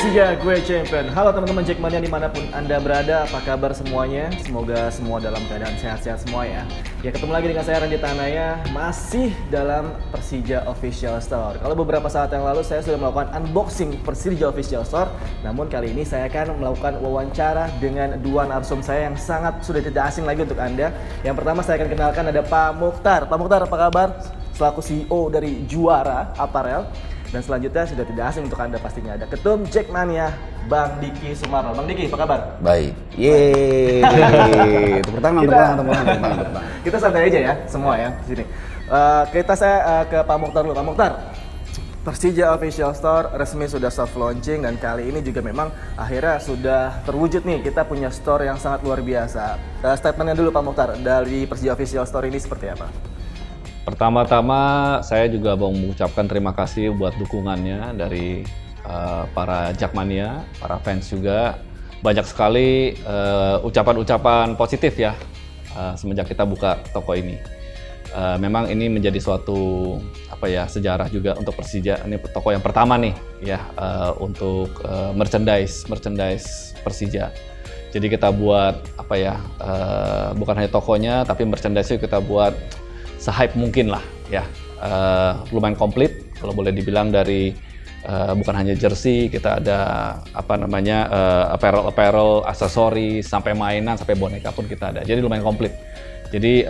Persija, gue champion. Halo teman-teman Jackmania dimanapun Anda berada, apa kabar semuanya? Semoga semua dalam keadaan sehat-sehat semua ya. Ya, ketemu lagi dengan saya Randy Tanaya, masih dalam Persija Official Store. Kalau beberapa saat yang lalu saya sudah melakukan unboxing Persija Official Store, namun kali ini saya akan melakukan wawancara dengan dua narsum saya yang sangat sudah tidak asing lagi untuk Anda. Yang pertama saya akan kenalkan ada Pak Mukhtar. Pak Mukhtar, apa kabar? Selaku CEO dari Juara Apparel. Dan selanjutnya sudah tidak asing untuk Anda pastinya ada Ketum Jackmania, Bang Diki Sumarno. Bang Diki, apa kabar? Baik. Yeay. Tepuk tangan. Kita santai aja ya, semua ya di sini. Saya ke Pak Mukhtar dulu. Pak Mukhtar, Persija Official Store resmi sudah soft launching dan kali ini juga memang akhirnya sudah terwujud nih. Kita punya store yang sangat luar biasa. Statementnya dulu Pak Mukhtar, dari Persija Official Store ini seperti apa? Pertama-tama saya juga mau mengucapkan terima kasih buat dukungannya dari para Jackmania, para fans juga. Banyak sekali ucapan-ucapan positif ya semenjak kita buka toko ini. Memang ini menjadi suatu sejarah juga untuk Persija. Ini toko yang pertama nih ya untuk merchandise Persija. Jadi kita buat bukan hanya tokonya tapi merchandise kita buat se-hype mungkin lah ya, lumayan komplit kalau boleh dibilang dari bukan hanya jersey, kita ada apparel, aksesori, sampai mainan, sampai boneka pun kita ada. Jadi lumayan komplit. Jadi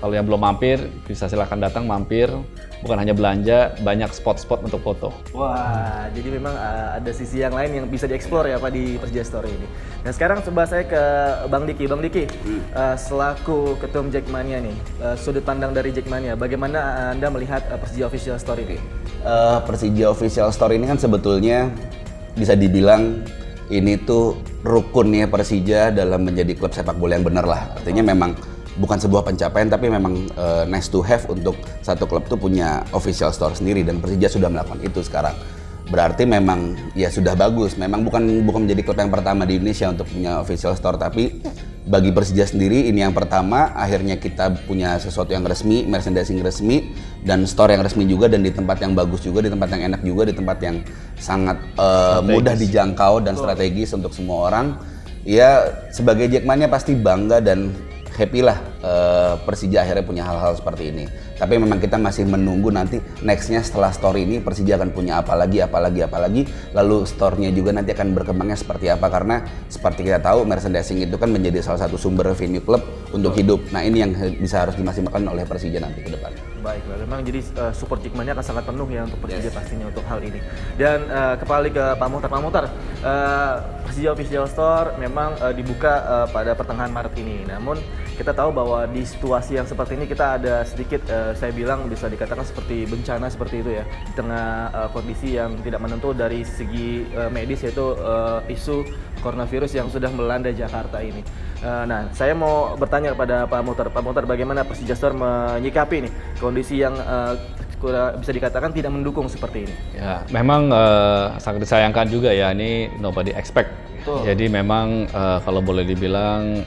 kalau yang belum mampir bisa silahkan datang mampir. Bukan hanya belanja, banyak spot-spot untuk foto. Wah, jadi memang ada sisi yang lain yang bisa dieksplor ya Pak di Persija Store ini. Nah sekarang coba saya ke Bang Diki. Bang Diki, selaku Ketum Jackmania nih, sudut pandang dari Jackmania, bagaimana Anda melihat Persija Official Store ini? Persija Official Store ini kan sebetulnya bisa dibilang ini tuh rukunnya Persija dalam menjadi klub sepak bola yang benar lah. Artinya memang bukan sebuah pencapaian tapi memang nice to have untuk satu klub tuh punya official store sendiri dan Persija sudah melakukan itu sekarang. Berarti memang ya sudah bagus. Memang bukan menjadi klub yang pertama di Indonesia untuk punya official store, tapi bagi Persija sendiri ini yang pertama. Akhirnya kita punya sesuatu yang resmi, merchandising resmi dan store yang resmi juga, dan di tempat yang bagus juga, di tempat yang enak juga, di tempat yang sangat mudah dijangkau dan strategis untuk semua orang. Ya sebagai Jackmania pasti bangga dan happy lah Persija akhirnya punya hal-hal seperti ini. Tapi memang kita masih menunggu nanti nextnya setelah store ini Persija akan punya apa lagi, lalu store-nya juga nanti akan berkembangnya seperti apa, karena seperti kita tahu merchandising itu kan menjadi salah satu sumber revenue klub untuk hidup. Nah ini yang bisa harus dimaksimalkan oleh Persija nanti ke depan. Baik, memang jadi support Jackmania akan sangat penuh ya untuk Persija pastinya untuk hal ini. Dan kembali ke Pak Mukhtar. Pak Mukhtar, Persija Official Store memang dibuka pada pertengahan Maret ini. Namun kita tahu bahwa di situasi yang seperti ini kita ada sedikit saya bilang bisa dikatakan seperti bencana seperti itu ya, di tengah kondisi yang tidak menentu dari segi medis, yaitu isu coronavirus yang sudah melanda Jakarta ini. Nah, saya mau bertanya kepada Pak Mukhtar. Pak Mukhtar, bagaimana Persija Store menyikapi nih kondisi yang bisa dikatakan tidak mendukung seperti ini? Ya, memang sangat disayangkan juga ya, ini nobody expect. Jadi memang kalau boleh dibilang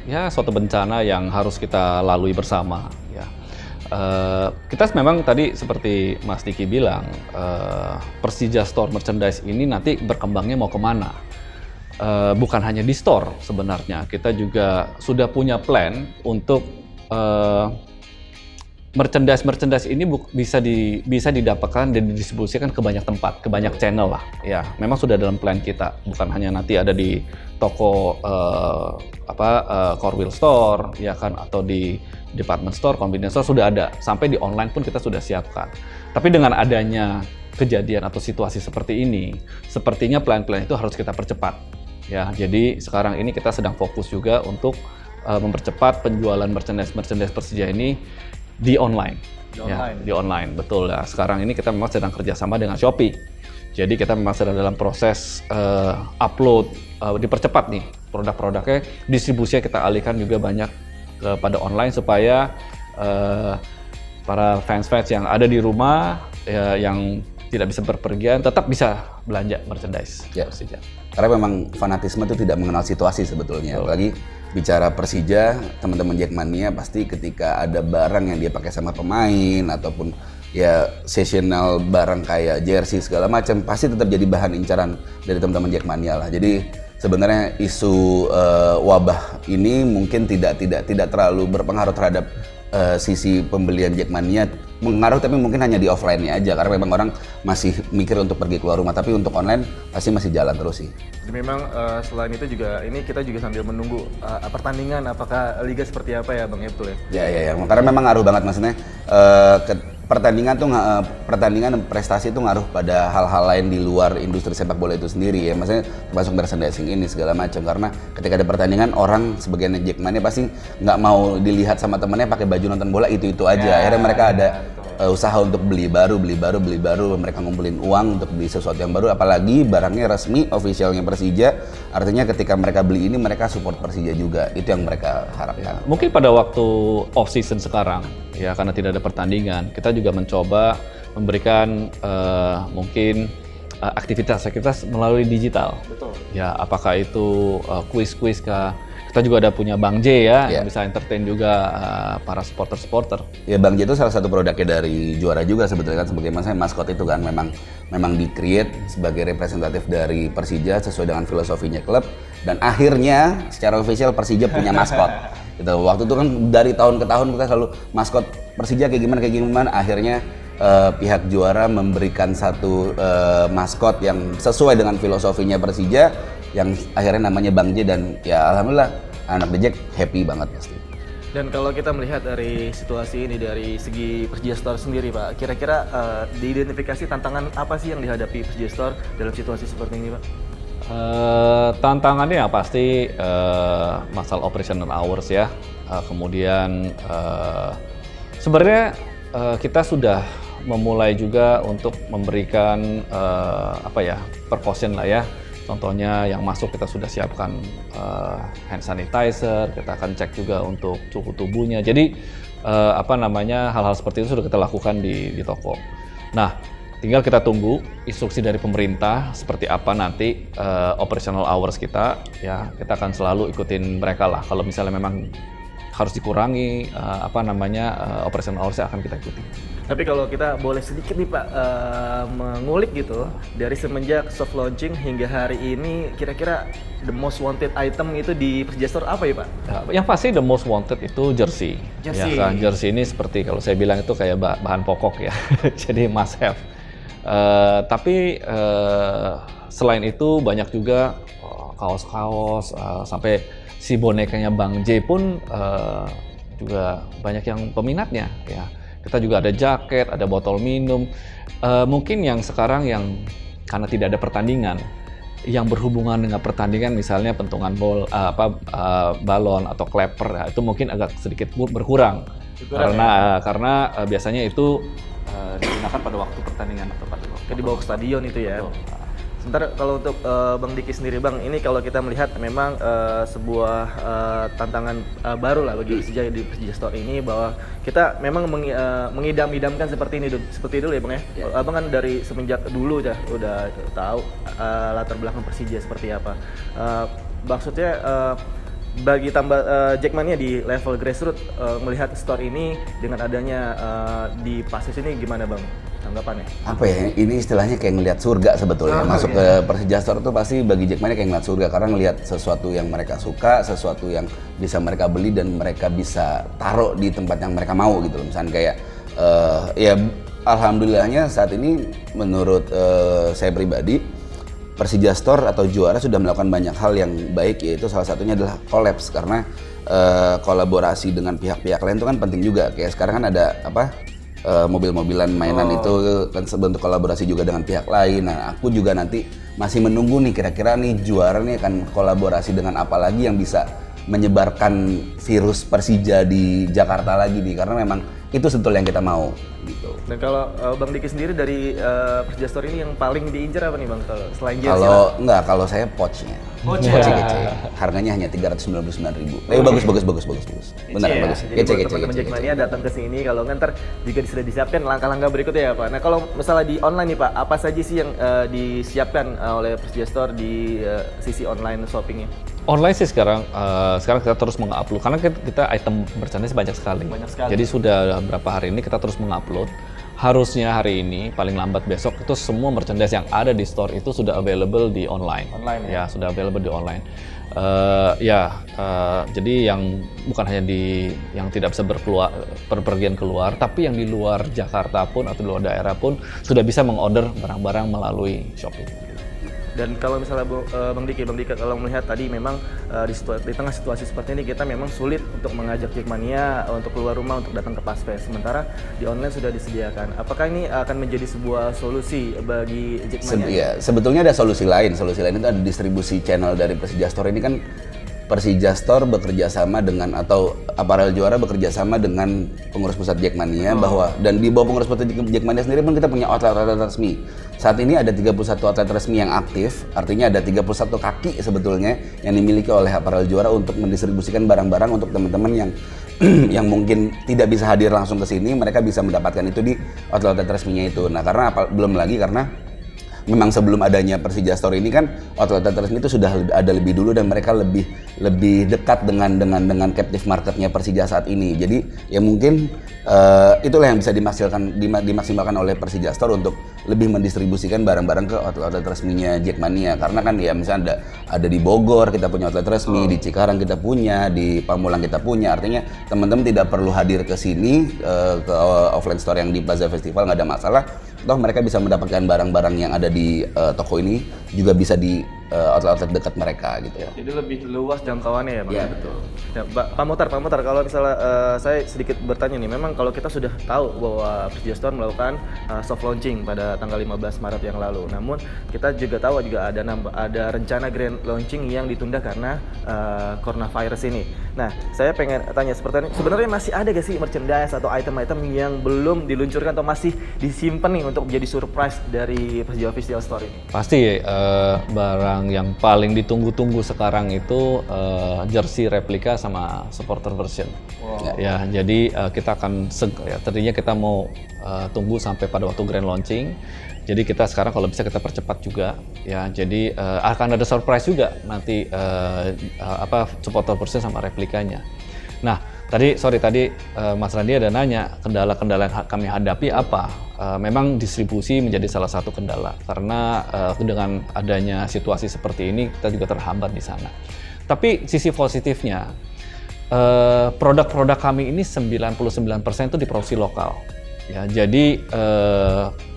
ya suatu bencana yang harus kita lalui bersama ya. Kita memang tadi seperti Mas Diki bilang, Persija Store merchandise ini nanti berkembangnya mau kemana? Bukan hanya di store sebenarnya, kita juga sudah punya plan untuk merchandise ini bisa didapatkan dan didistribusikan ke banyak tempat, ke banyak channel lah. Ya, memang sudah dalam plan kita. Bukan hanya nanti ada di toko Core Wheel Store, ya kan, atau di department store, convenience store sudah ada. Sampai di online pun kita sudah siapkan. Tapi dengan adanya kejadian atau situasi seperti ini, sepertinya plan-plan itu harus kita percepat. Ya, jadi sekarang ini kita sedang fokus juga untuk mempercepat penjualan merchandise Persija ini di online. Di online, betul ya. Sekarang ini kita memang sedang kerjasama dengan Shopee. Jadi kita memang sedang dalam proses upload, dipercepat nih produk-produknya, distribusinya kita alihkan juga banyak kepada online supaya para fans-fans yang ada di rumah yang tidak bisa berpergian tetap bisa belanja merchandise Persija. Karena memang fanatisme itu tidak mengenal situasi sebetulnya. Apalagi bicara Persija, teman-teman Jackmania pasti ketika ada barang yang dia pakai sama pemain ataupun ya seasonal barang kayak jersey segala macam pasti tetap jadi bahan incaran dari teman-teman Jackmania lah. Jadi sebenarnya isu wabah ini mungkin tidak terlalu berpengaruh terhadap sisi pembelian Jackmania, mengaruh tapi mungkin hanya di offline-nya aja karena memang orang masih mikir untuk pergi keluar rumah, tapi untuk online pasti masih jalan terus sih. Memang selain itu juga ini kita juga sambil menunggu pertandingan apakah liga seperti apa ya Bang Ibtul ya. Ya, karena memang ngaruh banget maksudnya pertandingan dan prestasi itu ngaruh pada hal-hal lain di luar industri sepak bola itu sendiri ya, maksudnya termasuk merchandising ini segala macam, karena ketika ada pertandingan orang sebagian Jackmania pasti nggak mau dilihat sama temennya pakai baju nonton bola itu aja, akhirnya mereka ada usaha untuk beli baru, mereka ngumpulin uang untuk beli sesuatu yang baru, apalagi barangnya resmi, officialnya Persija, artinya ketika mereka beli ini mereka support Persija juga, itu yang mereka harapkan. Mungkin pada waktu off season sekarang, ya karena tidak ada pertandingan, kita juga mencoba memberikan mungkin aktivitas melalui digital. Betul. Ya, apakah itu kuis-kuis kah? Kita juga ada punya Bang J ya, yang bisa entertain juga para supporter. Ya Bang J itu salah satu produknya dari Juara juga sebetulnya kan, sebagai maskot itu kan memang di-create sebagai representatif dari Persija sesuai dengan filosofinya klub, dan akhirnya secara official Persija punya maskot. Gitu. Waktu itu kan dari tahun ke tahun kita selalu maskot Persija kayak gimana, akhirnya pihak Juara memberikan satu maskot yang sesuai dengan filosofinya Persija, yang akhirnya namanya Bang J, dan ya alhamdulillah anak The Jack happy banget pasti. Dan kalau kita melihat dari situasi ini dari segi Persija Store sendiri Pak, kira-kira diidentifikasi tantangan apa sih yang dihadapi Persija Store dalam situasi seperti ini Pak? Tantangannya yang pasti masalah operational hours ya, kemudian sebenarnya kita sudah memulai juga untuk memberikan precaution lah ya. Contohnya yang masuk kita sudah siapkan hand sanitizer, kita akan cek juga untuk suhu tubuhnya. Jadi hal-hal seperti itu sudah kita lakukan di toko. Nah, tinggal kita tunggu instruksi dari pemerintah seperti apa nanti operational hours kita. Ya, kita akan selalu ikutin mereka lah. Kalau misalnya memang harus dikurangi operational hours akan kita ikuti. Tapi kalau kita boleh sedikit nih Pak mengulik gitu, dari semenjak soft launching hingga hari ini, kira-kira the most wanted item itu di Persija Store apa ya Pak? Yang pasti the most wanted itu jersey. Ya kan, jersey ini seperti kalau saya bilang itu kayak bahan pokok ya, jadi must have. Tapi selain itu banyak juga kaos-kaos, sampai si bonekanya Bang J pun juga banyak yang peminatnya ya. Kita juga ada jaket, ada botol minum. Mungkin yang sekarang yang karena tidak ada pertandingan, yang berhubungan dengan pertandingan misalnya pentungan balon atau clapper, ya, itu mungkin agak sedikit berkurang. Karena biasanya itu digunakan pada waktu pertandingan atau pada waktu dibawa ke stadion itu ya. Betul. Sebentar kalau untuk Bang Diki sendiri Bang, ini kalau kita melihat memang sebuah tantangan baru lah bagi Persija di Persija Store ini, bahwa kita memang mengidam-idamkan seperti dulu ya Bang ya. Abang kan dari semenjak dulu udah tahu latar belakang Persija seperti apa. Maksudnya bagi Jackmania di level grassroots melihat store ini dengan adanya di Pasis ini gimana Bang tanggapannya? Apa ya, ini istilahnya kayak ngelihat surga sebetulnya. Masuk ke Persija Store tuh pasti bagi Jackmania kayak ngeliat surga, karena ngelihat sesuatu yang mereka suka, sesuatu yang bisa mereka beli dan mereka bisa taruh di tempat yang mereka mau gitu. Misalnya kayak ya alhamdulillahnya saat ini menurut saya pribadi Persija Store atau Juara sudah melakukan banyak hal yang baik, yaitu salah satunya adalah collabs, karena kolaborasi dengan pihak-pihak lain itu kan penting juga. Kayak sekarang kan ada mobil-mobilan mainan itu kan bentuk kolaborasi juga dengan pihak lain. Nah, aku juga nanti masih menunggu nih kira-kira nih Juara nih akan kolaborasi dengan apa lagi yang bisa menyebarkan virus Persija di Jakarta lagi nih, karena memang itu sebetulnya yang kita mau gitu. Dan kalau Bang Diki sendiri dari Persija Store ini yang paling diincar apa nih Bang, selain jersey? Kalau saya pouchnya. Pouch kece. Harganya hanya 399.000. Bagus. Benar bagus. Kece. Teman-teman Jackmania datang ke sini, kalau ntar juga sudah disiapkan langkah-langkah berikutnya ya Pak. Nah, kalau misalnya di online nih Pak, apa saja sih yang disiapkan oleh Persija Store di sisi online shoppingnya? Online sih sekarang kita terus mengupload, karena kita item merchandise banyak sekali. Jadi sudah beberapa hari ini kita terus mengupload harusnya hari ini paling lambat besok itu semua merchandise yang ada di store itu sudah available di online. Ya, sudah available di online. Jadi yang bukan hanya yang tidak bisa berpergian keluar, tapi yang di luar Jakarta pun atau di luar daerah pun sudah bisa mengorder barang-barang melalui Shopee. Dan kalau misalnya Bang Diki kalau melihat tadi memang di tengah situasi seperti ini kita memang sulit untuk mengajak Jackmania untuk keluar rumah untuk datang ke Pasfest. Sementara di online sudah disediakan. Apakah ini akan menjadi sebuah solusi bagi Jackmania? Sebetulnya ada solusi lain. Solusi lain itu ada distribusi channel dari Persija Store ini kan. Persija Store bekerja sama dengan atau Apparel Juara bekerja sama dengan pengurus pusat Jackmania dan di bawah pengurus pusat Jackmania sendiri pun kita punya outlet resmi. Saat ini ada 31 outlet resmi yang aktif, artinya ada 31 kaki sebetulnya yang dimiliki oleh Apparel Juara untuk mendistribusikan barang-barang untuk teman-teman yang yang mungkin tidak bisa hadir langsung ke sini, mereka bisa mendapatkan itu di outlet resminya itu. Nah, belum lagi karena memang sebelum adanya Persija Store ini kan outlet resmi itu sudah ada lebih dulu dan mereka lebih dekat dengan captive marketnya Persija saat ini. Jadi ya mungkin itulah yang bisa dimaksimalkan oleh Persija Store untuk lebih mendistribusikan barang-barang ke outlet resminya Jackmania. Karena kan ya misalnya ada di Bogor kita punya outlet resmi, di Cikarang kita punya, di Pamulang kita punya. Artinya teman-teman tidak perlu hadir ke sini ke offline store yang di Plaza Festival, nggak ada masalah. Toh mereka bisa mendapatkan barang-barang yang ada di toko ini juga bisa di outlet-outlet dekat mereka gitu ya. Jadi lebih luas jangkauannya ya Bang? Iya, betul. Ya, Pak Muhtar, kalau misalnya saya sedikit bertanya nih, memang kalau kita sudah tahu bahwa Persija Store melakukan soft launching pada tanggal 15 Maret yang lalu. Namun kita juga tahu ada rencana grand launching yang ditunda karena coronavirus ini. Nah, saya pengen tanya sebenarnya masih ada gak sih merchandise atau item-item yang belum diluncurkan atau masih disimpan nih untuk menjadi surprise dari Persija Official Store ini? Pasti barang yang paling ditunggu-tunggu sekarang itu jersey replika sama supporter version. Wow. Ya, jadi kita akan tadinya kita mau tunggu sampai pada waktu grand launching. Jadi kita sekarang kalau bisa kita percepat juga ya. Jadi akan ada surprise juga nanti supporter version sama replikanya. Nah, tadi Mas Randi ada nanya kendala-kendala yang kami hadapi apa? Memang distribusi menjadi salah satu kendala karena dengan adanya situasi seperti ini kita juga terhambat di sana. Tapi sisi positifnya produk-produk kami ini 99% itu diproduksi lokal. Ya, jadi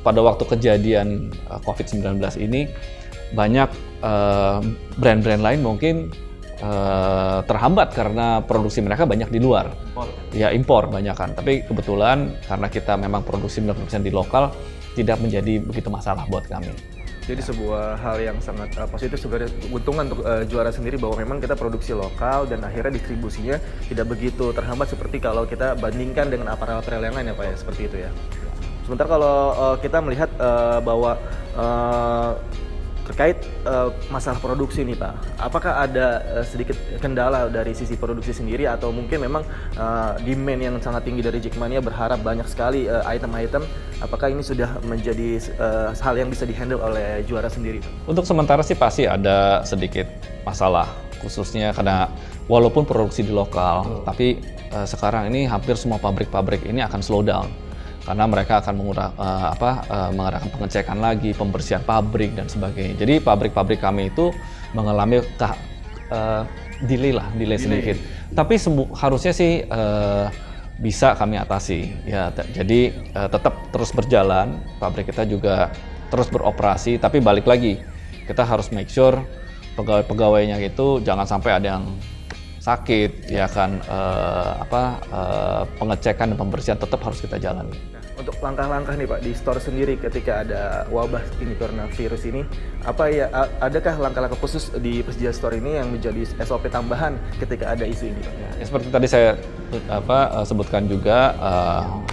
pada waktu kejadian COVID-19 ini banyak brand-brand lain mungkin terhambat karena produksi mereka banyak di luar. Impor banyak kan. Tapi kebetulan karena kita memang produksi 90% di lokal, tidak menjadi begitu masalah buat kami. Jadi sebuah hal yang sangat positif, sebenarnya keuntungan untuk Juara sendiri bahwa memang kita produksi lokal dan akhirnya distribusinya tidak begitu terhambat seperti kalau kita bandingkan dengan apparel-apparel yang lain ya Pak ya, seperti itu ya. Sementara kalau kita melihat bahwa terkait masalah produksi nih Pak, apakah ada sedikit kendala dari sisi produksi sendiri atau mungkin memang demand yang sangat tinggi dari Jackmania berharap banyak sekali item-item, apakah ini sudah menjadi hal yang bisa dihandle oleh Juara sendiri Pak? Untuk sementara sih pasti ada sedikit masalah, khususnya karena walaupun produksi di lokal, tapi sekarang ini hampir semua pabrik-pabrik ini akan slow down. Karena mereka akan mengadakan pengecekan lagi, pembersihan pabrik dan sebagainya. Jadi pabrik-pabrik kami itu mengalami delay sedikit. Tapi harusnya sih bisa kami atasi. Ya, jadi tetap terus berjalan, pabrik kita juga terus beroperasi. Tapi balik lagi, kita harus make sure pegawai-pegawainya itu jangan sampai ada yang sakit, ya kan, pengecekan dan pembersihan tetap harus kita jalani. Nah, untuk langkah-langkah nih Pak di store sendiri ketika ada wabah ini coronavirus ini, adakah langkah-langkah khusus di Persija Store ini yang menjadi SOP tambahan ketika ada isu ini Pak? Ya, seperti tadi saya sebutkan juga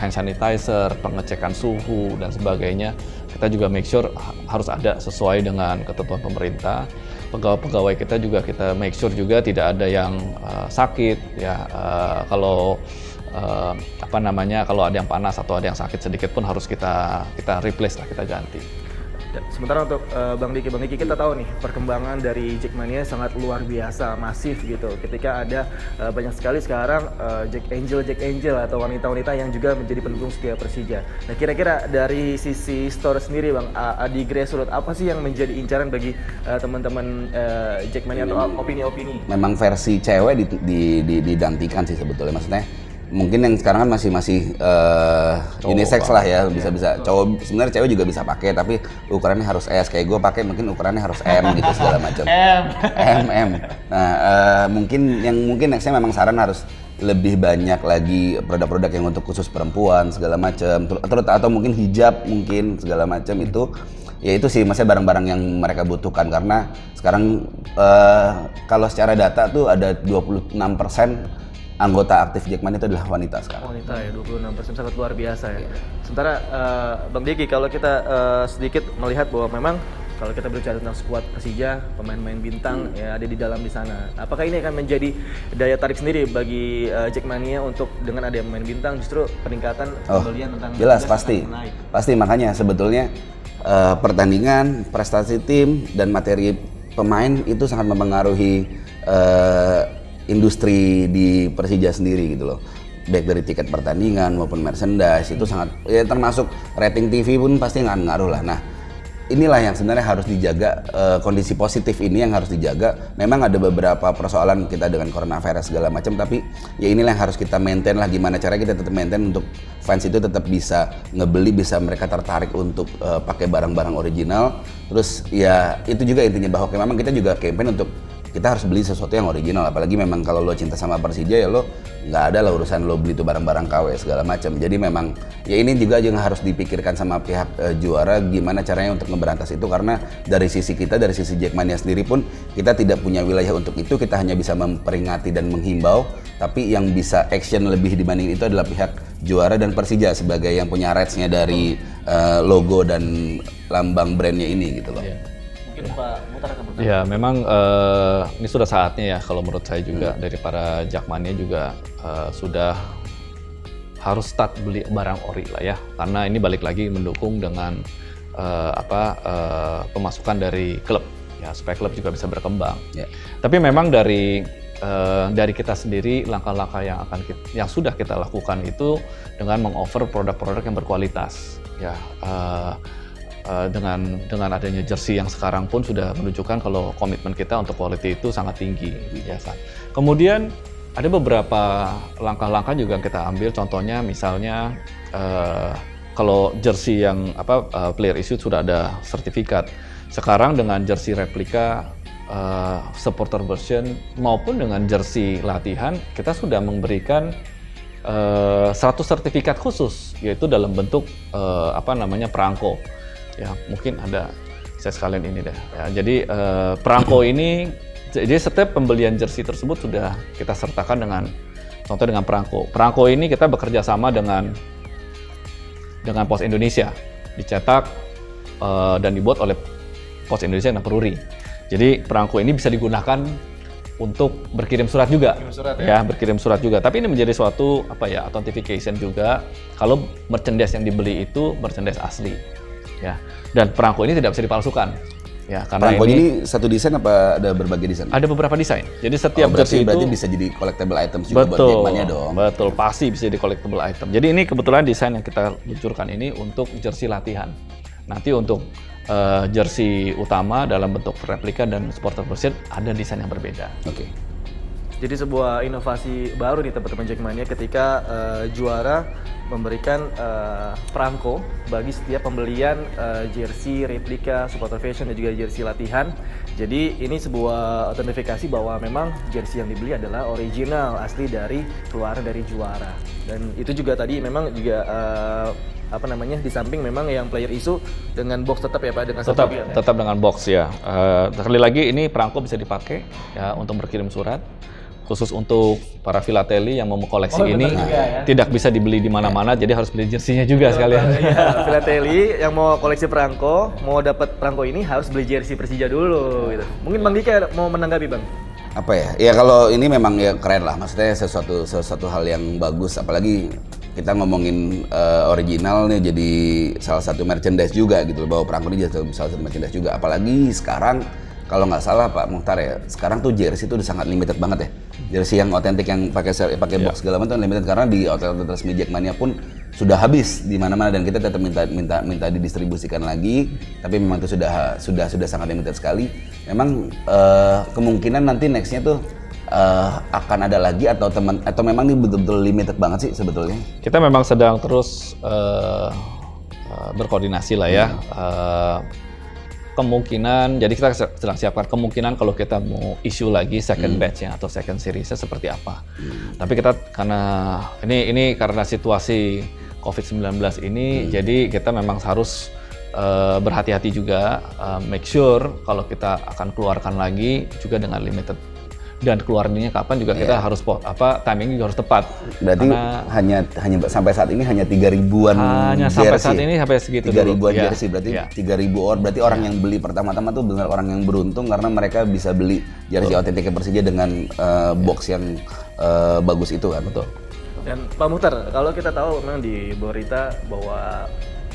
hand sanitizer, pengecekan suhu dan sebagainya, kita juga make sure harus ada sesuai dengan ketentuan pemerintah. Pegawai-pegawai kita juga kita make sure juga tidak ada yang sakit ya. Kalau kalau ada yang panas atau ada yang sakit sedikit pun harus kita replace lah, kita ganti. Sementara untuk Bang Diki kita tahu nih perkembangan dari Jackmania sangat luar biasa, masif gitu. Ketika ada banyak sekali sekarang Jack Angel atau wanita-wanita yang juga menjadi pendukung setia Persija. Nah kira-kira dari sisi store sendiri Bang, di Grassroots apa sih yang menjadi incaran bagi teman-teman Jackmania atau opini-opini? Memang versi cewek digantikan sih sebetulnya, maksudnya mungkin yang sekarang kan masih unisex lah ya, bisa cowok, sebenarnya cewek juga bisa pakai tapi ukurannya harus S, kayak gue pakai mungkin ukurannya harus M gitu segala macam. M. Nah mungkin nextnya memang saran harus lebih banyak lagi produk-produk yang untuk khusus perempuan segala macam, atau mungkin hijab mungkin segala macam itu. Ya itu sih maksudnya barang-barang yang mereka butuhkan, karena sekarang kalau secara data tuh ada 26% anggota aktif Jackmania itu adalah wanita sekarang. Wanita ya, 26% sangat luar biasa ya. Sementara Bang Diki, kalau kita sedikit melihat bahwa memang kalau kita berbicara tentang skuad Persija, pemain-pemain bintang ya ada di dalam di sana. Apakah ini akan menjadi daya tarik sendiri bagi Jackmania untuk dengan ada pemain bintang justru peningkatan pembelian tentang jelas pasti makanya sebetulnya pertandingan, prestasi tim dan materi pemain itu sangat mempengaruhi industri di Persija sendiri gitu loh, baik dari tiket pertandingan maupun merchandise itu sangat ya, termasuk rating TV pun pasti ngaruh lah. Nah inilah yang sebenarnya harus dijaga, kondisi positif ini yang harus dijaga. Memang ada beberapa persoalan kita dengan coronavirus segala macam, tapi ya inilah yang harus kita maintain lah, gimana caranya kita tetap maintain untuk fans itu tetap bisa ngebeli, bisa mereka tertarik untuk pakai barang-barang original. Terus ya itu juga intinya bahwa memang kita juga campaign untuk kita harus beli sesuatu yang original, apalagi memang kalau lo cinta sama Persija ya lo nggak ada lah urusan lo beli itu barang-barang KW segala macam. Jadi memang ya ini juga yang harus dipikirkan sama pihak juara, gimana caranya untuk ngeberantas itu, karena dari sisi kita, dari sisi Jackmania sendiri pun kita tidak punya wilayah untuk itu, kita hanya bisa memperingati dan menghimbau, tapi yang bisa action lebih dibanding itu adalah pihak juara dan Persija sebagai yang punya rights-nya dari logo dan lambang brandnya ini gitu loh. Ya memang ini sudah saatnya ya kalau menurut saya juga dari para Jackmania juga sudah harus start beli barang ori lah ya, karena ini balik lagi mendukung dengan pemasukan dari klub ya, supaya klub juga bisa berkembang. Tapi memang dari kita sendiri langkah-langkah yang sudah kita lakukan itu dengan mengoffer produk-produk yang berkualitas ya. Dengan adanya jersey yang sekarang pun sudah menunjukkan kalau komitmen kita untuk quality itu sangat tinggi ya kan. Kemudian ada beberapa langkah-langkah juga kita ambil, contohnya misalnya kalau jersey yang player issue sudah ada sertifikat. Sekarang dengan jersey replika supporter version maupun dengan jersey latihan kita sudah memberikan 100 sertifikat khusus, yaitu dalam bentuk perangko. Ya mungkin ada, saya sekalian ini deh ya, jadi perangko ini, jadi setiap pembelian jersey tersebut sudah kita sertakan dengan perangko ini kita bekerja sama dengan Pos Indonesia, dicetak dan dibuat oleh Pos Indonesia dan Peruri. Jadi perangko ini bisa digunakan untuk berkirim surat juga, berkirim surat juga. Tapi ini menjadi suatu authentication juga kalau merchandise yang dibeli itu merchandise asli. Ya, dan perangko ini tidak bisa dipalsukan. Ya, karena perangko ini satu desain apa ada berbagai desain? Ada beberapa desain. Jadi setiap jersey itu berarti bisa jadi collectible items juga buat Jackmania dong. Betul, pasti bisa jadi collectible item. Jadi ini kebetulan desain yang kita luncurkan ini untuk jersey latihan. Nanti untuk jersey utama dalam bentuk replika dan supporter version ada desain yang berbeda. Oke. Jadi sebuah inovasi baru nih teman-teman Jackmania ketika juara memberikan perangko bagi setiap pembelian jersey replika, supporter fashion dan juga jersey latihan. Jadi ini sebuah autentifikasi bahwa memang jersey yang dibeli adalah original asli dari keluaran dari juara. Dan itu juga tadi memang juga di samping memang yang player issue dengan box tetap ya Pak, dengan tetap dengan box ya. Sekali lagi ini perangko bisa dipakai ya untuk berkirim surat. Khusus untuk para filateli yang mau koleksi ini tidak bisa dibeli di mana-mana, jadi harus beli jersey-nya juga sekalian. Iya, filateli yang mau koleksi perangko, mau dapat perangko ini harus beli jersey Persija dulu gitu. Mungkin Bang Dika mau menanggapi Bang? Apa ya? Ya kalau ini memang ya keren lah, maksudnya sesuatu hal yang bagus, apalagi kita ngomongin original nih jadi salah satu merchandise juga gitu loh, bahwa perangko ini jadi salah satu merchandise juga. Apalagi sekarang kalau nggak salah Pak Mukhtar ya, sekarang tuh jersey itu udah sangat limited banget ya. Jersey yang otentik yang pakai box segala macam limited, karena di outlet resmi Jackmania pun sudah habis di mana-mana, dan kita tetap minta didistribusikan lagi, tapi memang itu sudah sangat limited sekali. Memang kemungkinan nanti nextnya tuh akan ada lagi atau memang ini betul-betul limited banget sih sebetulnya. Kita memang sedang terus berkoordinasi lah ya. Kemungkinan, jadi kita sedang siapkan kemungkinan kalau kita mau issue lagi second batch-nya atau second series-nya seperti apa. Tapi kita karena ini karena situasi COVID-19 ini, jadi kita memang harus berhati-hati juga, make sure kalau kita akan keluarkan lagi juga dengan limited, dan keluarnya kapan juga kita harus timingnya juga harus tepat. Berarti hanya sampai saat ini hanya 3.000-an hanya jersey. Sampai saat ini sampai segitu 3.000-an jersey, berarti 3.000 orang. Berarti orang yang beli pertama-tama tuh benar orang yang beruntung, karena mereka bisa beli jersey otentiknya Persija dengan box yang bagus itu kan. Betul. Dan Pak Mukhtar, kalau kita tahu memang di berita bahwa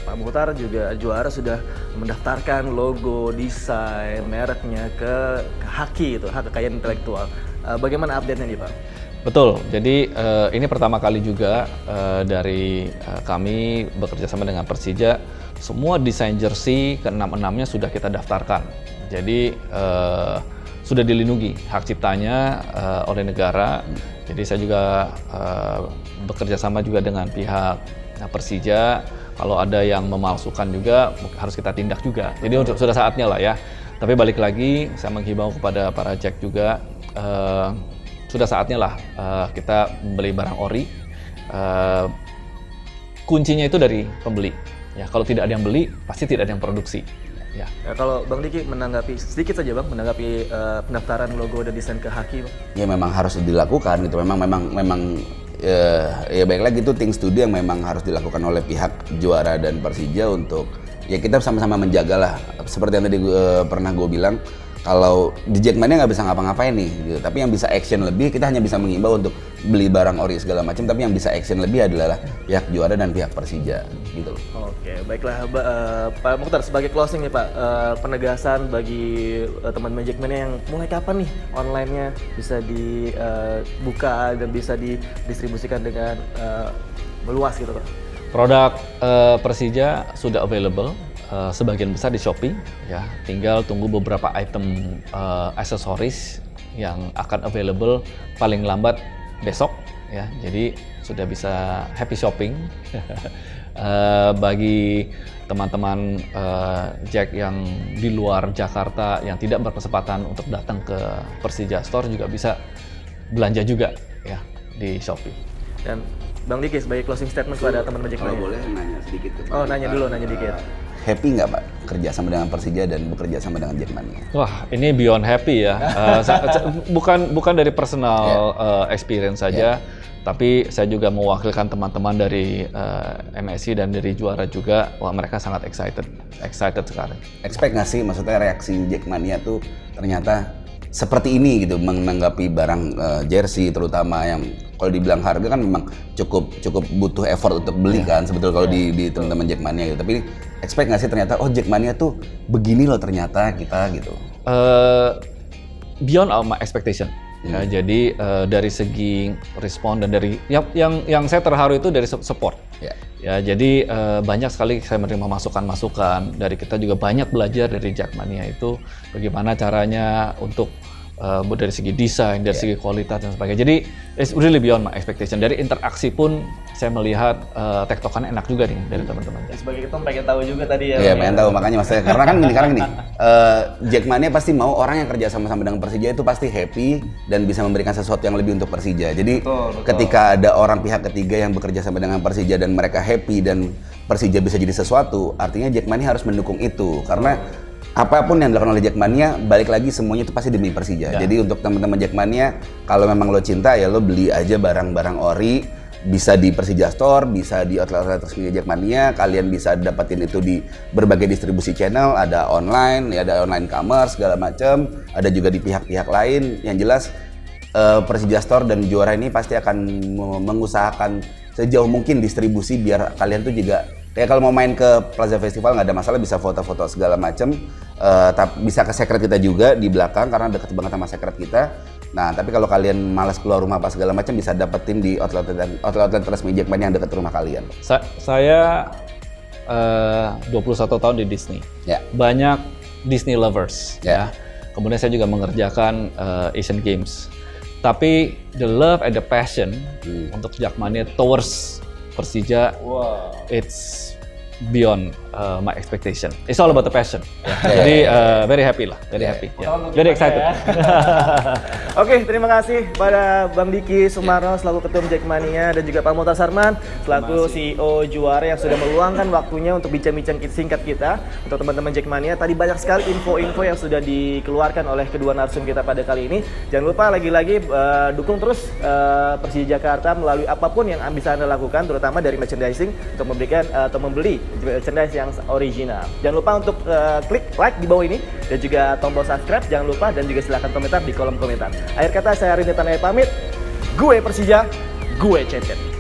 Pak Mukhtar juga juara sudah mendaftarkan logo, desain, mereknya ke Haki itu, hak kekayaan intelektual. Bagaimana update-nya nih Pak? Betul, jadi ini pertama kali juga dari kami bekerja sama dengan Persija, semua desain jersey ke-66-nya sudah kita daftarkan. Jadi sudah dilindungi hak ciptanya oleh negara. Jadi saya juga bekerja sama juga dengan pihak Persija. Kalau ada yang memalsukan juga harus kita tindak juga. Jadi sudah saatnya lah ya. Tapi balik lagi, saya menghimbau kepada para Jack juga, sudah saatnya lah kita membeli barang ori. Kuncinya itu dari pembeli. Ya, kalau tidak ada yang beli, pasti tidak ada yang produksi. Ya. Kalau Bang Diki menanggapi sedikit saja Bang, menanggapi pendaftaran logo dan desain ke Haki, Bang. Ya memang harus dilakukan gitu. Memang ya baik lagi itu things to do yang memang harus dilakukan oleh pihak juara dan Persija untuk ya kita sama-sama menjaga lah. Seperti yang tadi pernah gue bilang, kalau di Jackmania nggak bisa ngapa-ngapain nih gitu. Tapi yang bisa action lebih, kita hanya bisa mengimbau untuk beli barang ori segala macam, tapi yang bisa action lebih adalah pihak juara dan pihak Persija gitu loh. Oke, baiklah Pak Mukhtar, sebagai closing nih Pak, penegasan bagi teman-teman Jackmania yang mulai kapan nih online-nya bisa dibuka dan bisa didistribusikan dengan meluas gitu Pak? Produk Persija sudah available sebagian besar di Shopee ya, tinggal tunggu beberapa item aksesoris yang akan available paling lambat besok ya, jadi sudah bisa happy shopping. Bagi teman-teman Jack yang di luar Jakarta yang tidak berkesempatan untuk datang ke Persija Store juga bisa belanja juga ya di Shopee. Dan Bang Diki sebagai closing statement kepada teman-teman Jack Kalau boleh nanya sedikit ke Pak. Oh, nanya dikit. Happy nggak Pak kerja sama dengan Persija dan bekerja sama dengan Jackmania? Wah, ini beyond happy ya. Bukan dari personal experience saja, tapi saya juga mewakilkan teman-teman dari MSI dan dari juara juga. Wah, mereka sangat excited sekali. Expect nggak sih, maksudnya reaksi Jackmania tuh ternyata seperti ini gitu menanggapi barang jersey, terutama yang kalau dibilang harga kan memang cukup butuh effort untuk beli kan sebetulnya kalau di teman-teman Jackmania gitu. Tapi expect nggak sih ternyata Jackmania tuh begini loh ternyata kita gitu? Beyond my expectation. Ya, jadi dari segi respon dan dari yang saya terharu itu dari support. Ya, jadi banyak sekali saya menerima masukan-masukan dari kita, juga banyak belajar dari Jackmania itu bagaimana caranya untuk dari segi desain, dari segi kualitas dan sebagainya. Jadi it's really beyond my expectation. Dari interaksi pun saya melihat tektokan enak juga nih dari teman-teman. Sebagai ketum pengen tahu juga tadi ya. Iya, pengen tahu, makanya mas saya karena kan gini Jackmania pasti mau orang yang kerja sama-sama dengan Persija itu pasti happy dan bisa memberikan sesuatu yang lebih untuk Persija. Jadi betul. Ketika ada orang pihak ketiga yang bekerja sama dengan Persija dan mereka happy dan Persija bisa jadi sesuatu, artinya Jackmania harus mendukung itu karena apapun yang dilakukan oleh Jackmania, balik lagi semuanya itu pasti demi Persija. Jadi untuk teman-teman Jackmania, kalau memang lo cinta ya lo beli aja barang-barang ori, bisa di Persija Store, bisa di outlet resmi Jackmania. Kalian bisa dapetin itu di berbagai distribusi channel, ada online, ya ada online commerce segala macam, ada juga di pihak-pihak lain. Yang jelas Persija Store dan juara ini pasti akan mengusahakan sejauh mungkin distribusi biar kalian tuh juga kayak kalau mau main ke Plaza Festival nggak ada masalah, bisa foto-foto segala macem. Tapi bisa ke secret kita juga di belakang karena deket banget sama secret kita. Nah, tapi kalau kalian malas keluar rumah apa segala macam bisa dapetin di outlet resmi Jackmania yang dekat rumah kalian. Saya 21 tahun di Disney. Ya. Banyak Disney lovers. Ya. Ya. Kemudian saya juga mengerjakan Asian Games. Tapi the love and the passion untuk Jackmania towards Persija, it's beyond my expectation. It's all about the passion. Ya. Jadi very happy lah, very happy. Ya. Very excited. Oke, terima kasih pada Bang Diki Sumarno selaku Ketum Jackmania dan juga Pak Muhtar Sarman selaku CEO Juara yang sudah meluangkan waktunya untuk bincang-bincang singkat kita untuk teman-teman Jackmania. Tadi banyak sekali info-info yang sudah dikeluarkan oleh kedua narsum kita pada kali ini. Jangan lupa lagi-lagi dukung terus Persija Jakarta melalui apapun yang bisa Anda lakukan, terutama dari merchandising untuk memberikan atau membeli merchandise yang original. Jangan lupa untuk klik like di bawah ini dan juga tombol subscribe. Jangan lupa dan juga silakan komentar di kolom komentar. Akhir kata saya Rindy Tanaya pamit. Gue Persija, gue champion.